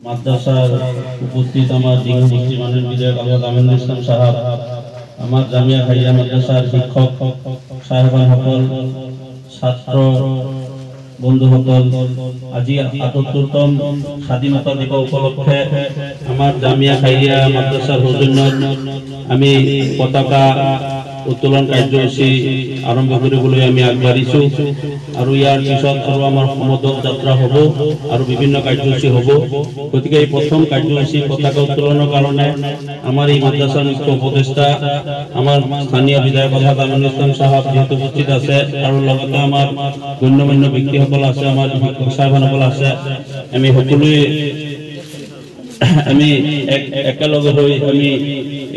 মাদ্রাসার উপস্থিত আমার দীর্ঘদৃষ্টি মানের বিধায়ক আলহাজ আমিনুল ইসলাম সাহেব, আমার জামিয়া খাইয়া মাদ্রাসার শিক্ষক সাহেবান সকল, ছাত্র বন্ধু সকল, আজি ৭৮তম স্বাধীনতা দিবস উপলক্ষে আমার জামিয়া খাইয়া মাদ্রাসার সৌজন্যত আমি পতাকা উত্তোলন কাৰ্যসূচী আৰম্ভ কৰিবলৈ আমি আগবাঢ়িছো আৰু ইয়াৰ পিছত আৰু আমাৰ সমদল যাত্ৰা হ'ব আৰু বিভিন্ন কাৰ্যসূচী হ'ব। গতিকে এই প্ৰথম কাৰ্যসূচী পতাকা উত্তোলনৰ কাৰণে আমাৰ এই মাদ্ৰাসাৰ মুখ্য উপদেষ্টা আমাৰ স্থানীয় বিধায়ক আলহাজ আমিনুল ইসলাম সাহেব যিহেতু উপস্থিত আছে আৰু লগতে আমাৰ গণ্যমান্য ব্যক্তিসকল আছে, আমাৰ শিক্ষক সাহেবসকল আছে, আমি সকলোৱে আমি একেলগে হৈ আমি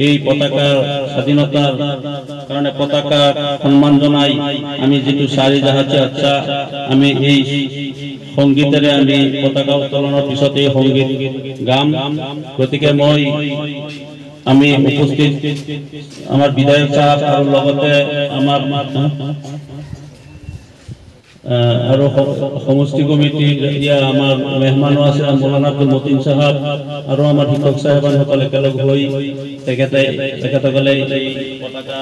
এই পতাকা স্বাধীনতাৰ কাৰণে পতাকা সন্মান জনাই আমি যেটো চাৰি জাহাজে আচ্ছা আমি এই সংগীতেৰে আমি পতাকা উত্তোলনৰ পিছত এই সংগীত গাম। গতিকে মই আমি উপস্থিত আমাৰ বিধায়ক সাহেব আৰু লগতে আমাৰ আৰু সমষ্টি কমিটিৰ আমাৰ মেহমানো আছে, মৌলানা আব্দুল মতিন সাহেব আৰু আমাৰ শিক্ষক সাহেবানসকল একেলগ হৈ তেখেতসকলে পতাকা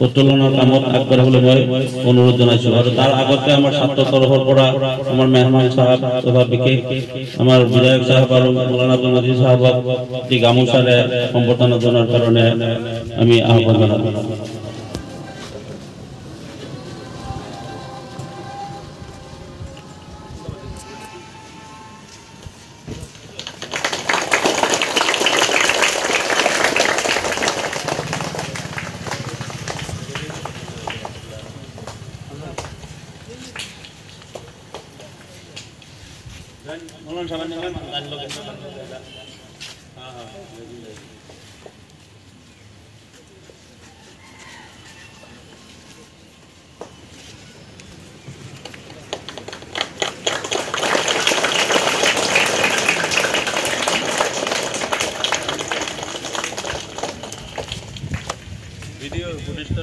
উত্তোলনৰ কামত আগবাঢ়িবলৈ মই অনুৰোধ জনাইছো। আৰু তাৰ আগতে আমাৰ ছাত্ৰ তৰফৰ পৰা আমাৰ মেহমান সাহেব তথা বিশেষ আমাৰ বিধায়ক সাহেব আৰু মৌলানা আব্দুল মতিন সাহেবক এই গামোচাৰে সম্বৰ্ধনা জনাৰ কাৰণে আমি আহ্বান জনালো। ভিডিও ফুটেজটা